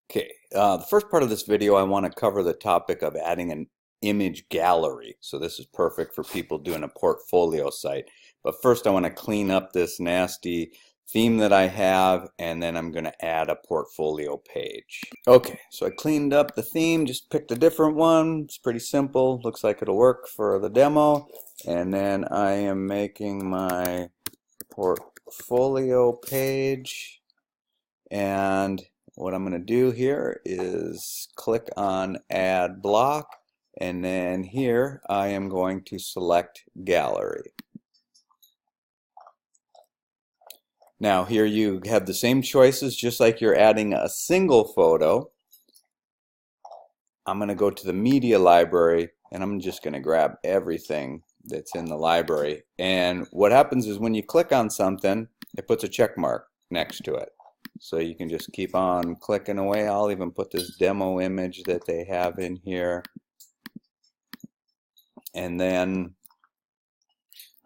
Okay, the first part of this video, I want to cover the topic of adding an image gallery. So this is perfect for people doing a portfolio site. But first I want to clean up this nasty theme that I have, and then I'm going to add a portfolio page. Okay, so I cleaned up the theme, just picked a different one. It's pretty simple, looks like it'll work for the demo. And then I am making my portfolio page, and what I'm going to do here is click on Add Block, and then here I am going to select Gallery. Now here you have the same choices just like you're adding a single photo. I'm going to go to the media library, and I'm just going to grab everything that's in the library. And what happens is when you click on something, it puts a check mark next to it. So you can just keep on clicking away. I'll even put this demo image that they have in here. And then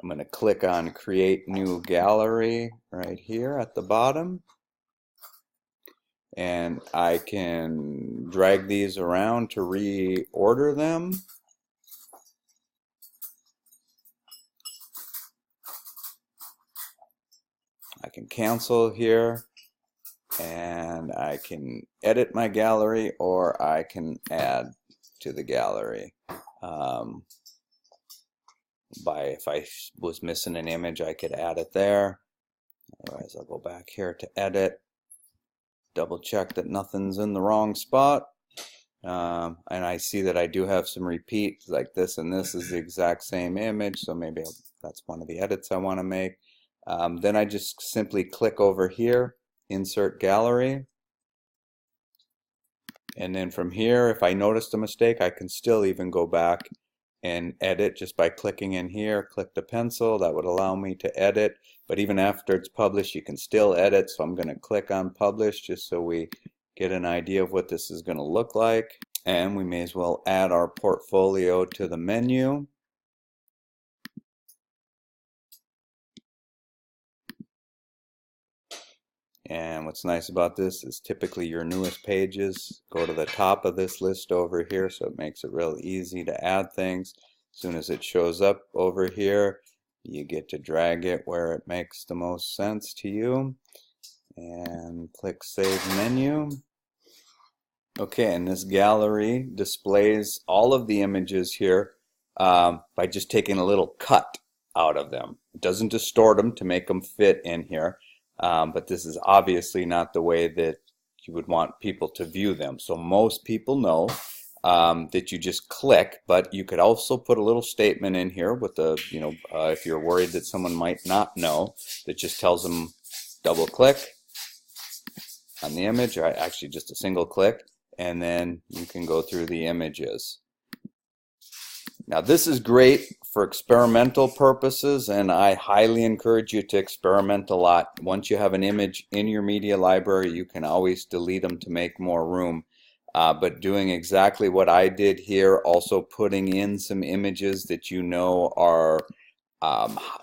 I'm going to click on Create New Gallery right here at the bottom. And I can drag these around to reorder them. I can cancel here, and I can edit my gallery, or I can add to the gallery. If I was missing an image, I could add it there. Otherwise, I'll go back here to edit, double check that nothing's in the wrong spot. And I see that I do have some repeat, like this and this is the exact same image, so maybe that's one of the edits I want to make. Then I just simply click over here, Insert Gallery. And then from here, if I noticed a mistake, I can still even go back and edit just by clicking in here. Click the pencil, that would allow me to edit. But even after it's published, you can still edit. So I'm going to click on Publish just so we get an idea of what this is going to look like. And we may as well add our portfolio to the menu. And what's nice about this is typically your newest pages go to the top of this list over here, so it makes it real easy to add things. As soon as it shows up over here, you get to drag it where it makes the most sense to you. And click Save Menu. Okay, and this gallery displays all of the images here by just taking a little cut out of them. It doesn't distort them to make them fit in here. But this is obviously not the way that you would want people to view them. So most people know that you just click, but you could also put a little statement in here with the, if you're worried that someone might not know, that just tells them double click on the image, or actually just a single click, and then you can go through the images. Now this is great for experimental purposes, and I highly encourage you to experiment a lot. Once you have an image in your media library, you can always delete them to make more room. But doing exactly what I did here, also putting in some images that you know are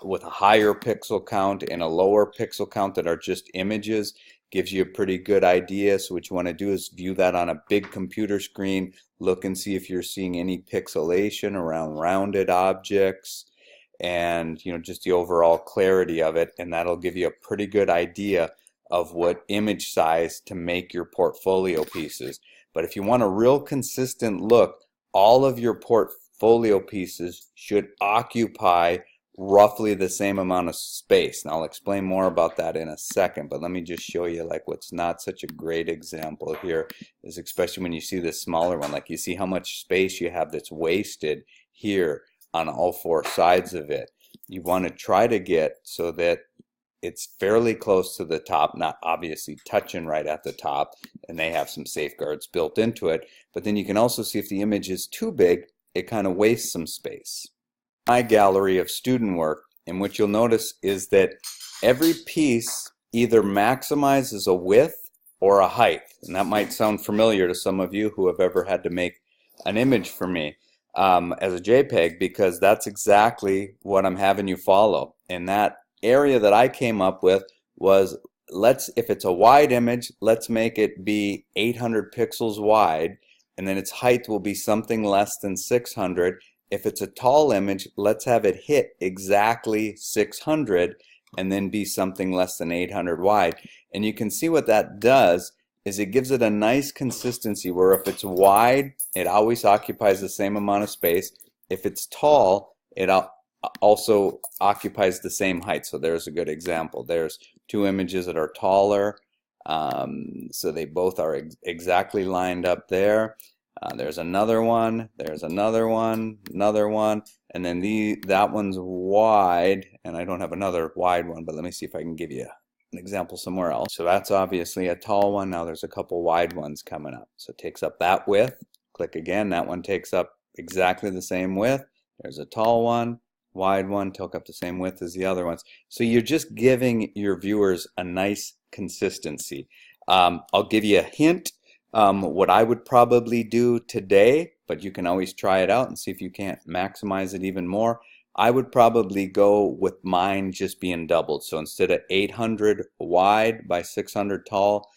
with a higher pixel count and a lower pixel count that are just images, gives you a pretty good idea. So what you want to do is view that on a big computer screen, look and see if you're seeing any pixelation around rounded objects, and just the overall clarity of it, and that'll give you a pretty good idea of what image size to make your portfolio pieces. But if you want a real consistent look, all of your portfolio pieces should occupy roughly the same amount of space. And I'll explain more about that in a second, but let me just show you like what's not such a great example here is, especially when you see this smaller one, like you see how much space you have that's wasted here on all four sides of it. You want to try to get so that it's fairly close to the top, not obviously touching right at the top, and they have some safeguards built into it. But then you can also see if the image is too big, it kind of wastes some space. My gallery of student work, and what you'll notice is that every piece either maximizes a width or a height, and that might sound familiar to some of you who have ever had to make an image for me as a JPEG, because that's exactly what I'm having you follow. And that area that I came up with was if it's a wide image, let's make it be 800 pixels wide, and then its height will be something less than 600. If it's a tall image, let's have it hit exactly 600 and then be something less than 800 wide. And you can see what that does is it gives it a nice consistency where if it's wide, it always occupies the same amount of space. If it's tall, it also occupies the same height. So there's a good example. There's two images that are taller, so they both are exactly lined up there. There's another one, there's another one, and then that one's wide, and I don't have another wide one, but let me see if I can give you an example somewhere else. So that's obviously a tall one. Now there's a couple wide ones coming up. So it takes up that width. Click again, that one takes up exactly the same width. There's a tall one, wide one, took up the same width as the other ones. So you're just giving your viewers a nice consistency. I'll give you a hint. What I would probably do today, but you can always try it out and see if you can't maximize it even more. I would probably go with mine just being doubled. So instead of 800 wide by 600 tall,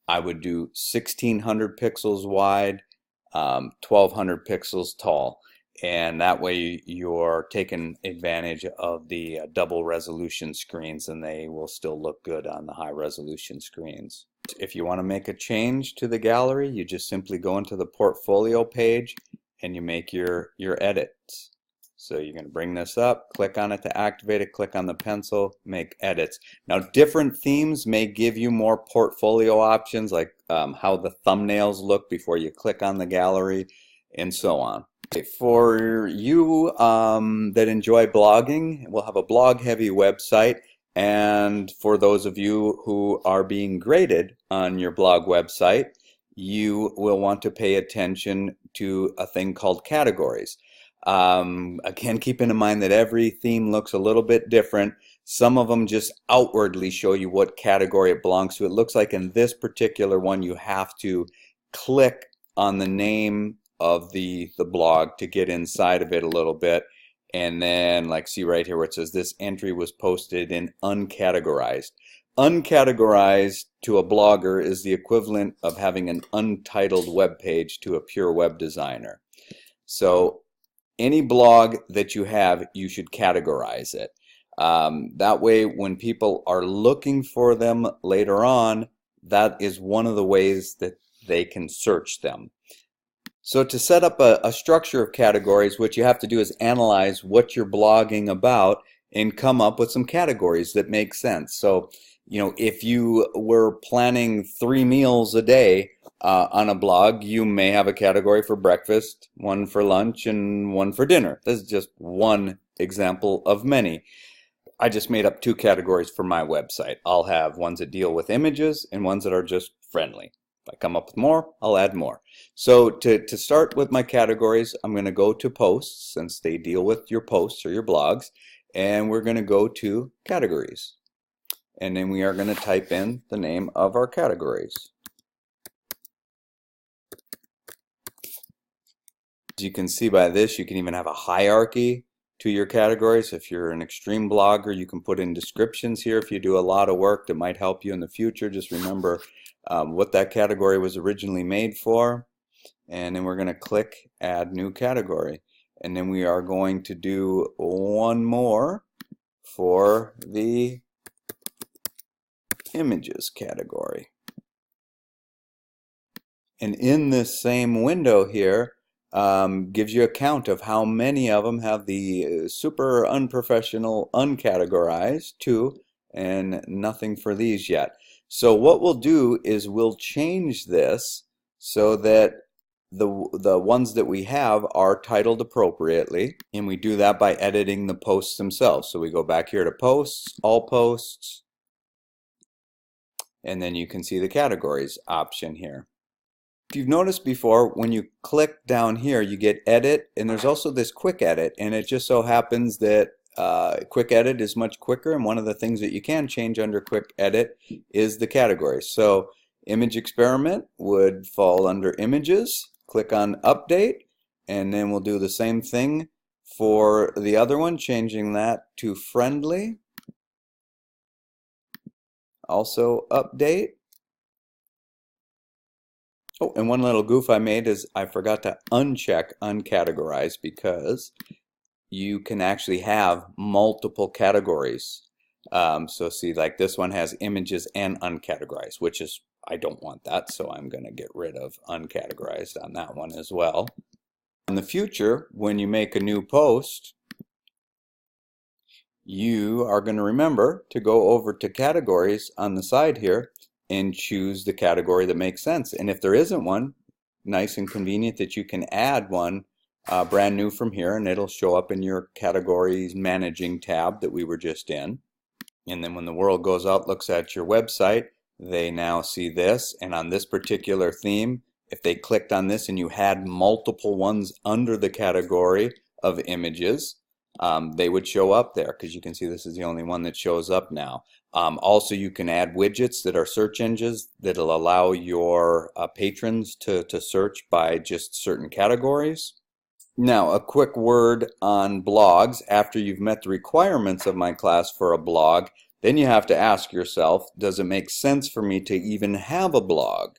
I would do 1600 pixels wide, 1200 pixels tall. And that way you're taking advantage of the double resolution screens, and they will still look good on the high resolution screens. If you want to make a change to the gallery, you just simply go into the portfolio page and you make your edits. So you're going to bring this up, click on it to activate it, click on the pencil, make edits. Now different themes may give you more portfolio options, like how the thumbnails look before you click on the gallery and so on. For you that enjoy blogging, we'll have a blog heavy website, and for those of you who are being graded on your blog website, you will want to pay attention to a thing called categories. Again, keeping in mind that every theme looks a little bit different. Some of them just outwardly show you what category it belongs to. It looks like in this particular one you have to click on the name of the blog to get inside of it a little bit, and then like see right here where it says this entry was posted in uncategorized. Uncategorized to a blogger is the equivalent of having an untitled web page to a pure web designer. So any blog that you have, you should categorize it. That way when people are looking for them later on, that is one of the ways that they can search them. So to set up a structure of categories, what you have to do is analyze what you're blogging about and come up with some categories that make sense. So, you know, if you were planning 3 meals a day on a blog, you may have a category for breakfast, one for lunch, and one for dinner. This is just one example of many. I just made up 2 categories for my website. I'll have ones that deal with images and ones that are just friendly. If I come up with more, I'll add more. So to start with my categories, I'm going to go to posts, since they deal with your posts or your blogs, and we're going to go to categories. And then we are going to type in the name of our categories. As you can see by this, you can even have a hierarchy to your categories. If you're an extreme blogger, you can put in descriptions here. If you do a lot of work that might help you in the future, just remember what that category was originally made for. And then we're going to click Add New Category. And then we are going to do one more for the images category. And in this same window here, gives you a count of how many of them have the super unprofessional uncategorized 2, and nothing for these yet. So what we'll do is we'll change this so that the ones that we have are titled appropriately, and we do that by editing the posts themselves. So we go back here to posts, all posts, and then you can see the categories option here. If you've noticed before, when you click down here, you get edit, and there's also this quick edit, and it just so happens that quick edit is much quicker, and one of the things that you can change under quick edit is the categories. So image experiment would fall under images. Click on update, and then we'll do the same thing for the other one, changing that to friendly. also update. Oh, and one little goof I made is I forgot to uncheck uncategorize, because you can actually have multiple categories. So see, like this one has images and uncategorized, which is, I don't want that, so I'm going to get rid of uncategorized on that one as well. In the future, when you make a new post, you are going to remember to go over to categories on the side here and choose the category that makes sense. And if there isn't one, nice and convenient that you can add one brand new from here, and it'll show up in your categories managing tab that we were just in. And then when the world goes out, looks at your website, they now see this, and on this particular theme, if they clicked on this and you had multiple ones under the category of images, they would show up there, because you can see this is the only one that shows up now. Also, you can add widgets that are search engines that'll allow your patrons to search by just certain categories. Now, a quick word on blogs. After you've met the requirements of my class for a blog, then you have to ask yourself, does it make sense for me to even have a blog?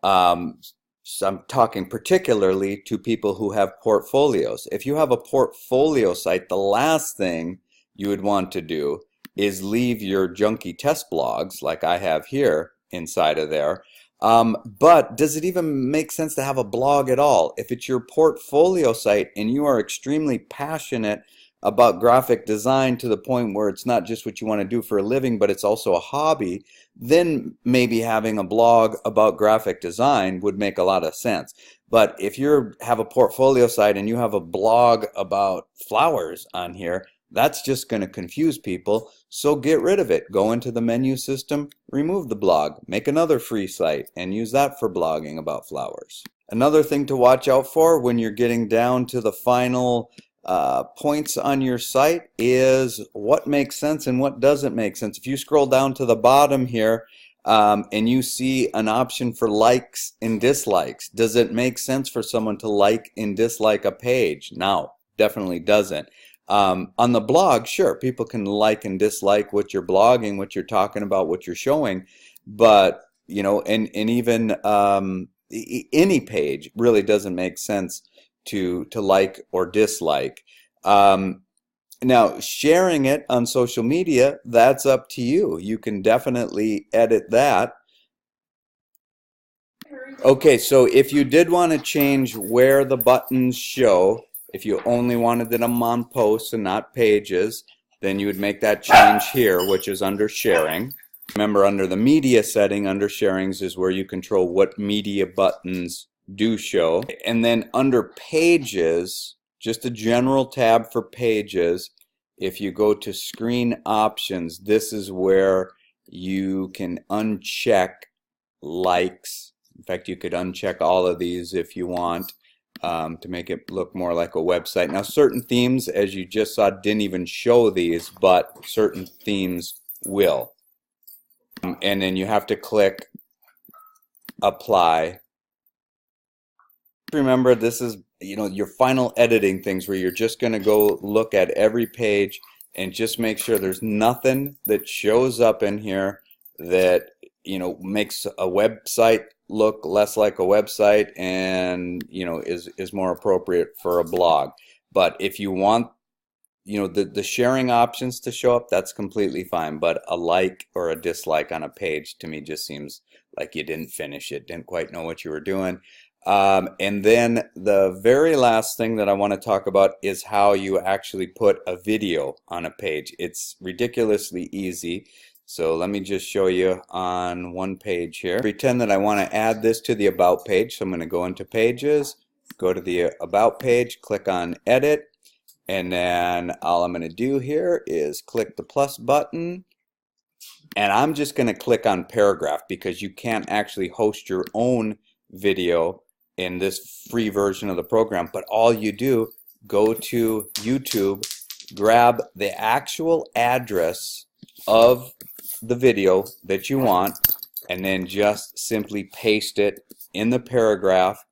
So I'm talking particularly to people who have portfolios. If you have a portfolio site, the last thing you would want to do is leave your junky test blogs like I have here inside of there. But does it even make sense to have a blog at all? If it's your portfolio site and you are extremely passionate about graphic design to the point where it's not just what you want to do for a living, but it's also a hobby, then maybe having a blog about graphic design would make a lot of sense. But if you have a portfolio site and you have a blog about flowers on here, that's just going to confuse people. So get rid of it. Go into the menu system, remove the blog, make another free site, and use that for blogging about flowers. Another thing to watch out for when you're getting down to the final points on your site is what makes sense and what doesn't make sense. If you scroll down to the bottom here and you see an option for likes and dislikes, does it make sense for someone to like and dislike a page? No, definitely doesn't. On the blog, sure, people can like and dislike what you're blogging, what you're talking about, what you're showing, but you know, and even any page really doesn't make sense to like or dislike. Now, sharing it on social media, that's up to you. You can definitely edit that. Okay, so if you did want to change where the buttons show, if you only wanted them on posts and not pages, then you would make that change here, which is under sharing. Remember, under the media setting, under sharings is where you control what media buttons do show. And then under pages, just a general tab for pages, if you go to screen options, this is where you can uncheck likes. In fact, you could uncheck all of these if you want to make it look more like a website. Now, certain themes, as you just saw, didn't even show these, but certain themes will. And then you have to click apply. Remember, this is, you know, your final editing things where you're just going to go look at every page and just make sure there's nothing that shows up in here that, you know, makes a website look less like a website and, you know, is more appropriate for a blog. But if you want, you know, the sharing options to show up, that's completely fine. But a like or a dislike on a page to me just seems like you didn't finish it, didn't quite know what you were doing. And then the very last thing that I want to talk about is how you actually put a video on a page. It's ridiculously easy. So let me just show you on one page here. Pretend that I want to add this to the About page. So I'm going to go into Pages, go to the About page, click on Edit, and then all I'm going to do here is click the plus button. And I'm just going to click on Paragraph because you can't actually host your own video in this free version of the program. But all you do, go to YouTube, grab the actual address of the video that you want, and then just simply paste it in the paragraph,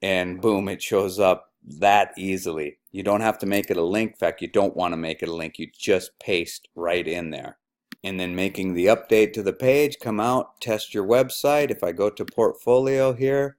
and boom, it shows up that easily. You don't have to make it a link. In fact, you don't want to make it a link. You just paste right in there. and then making the update to the page, come out, test your website. If I go to portfolio here,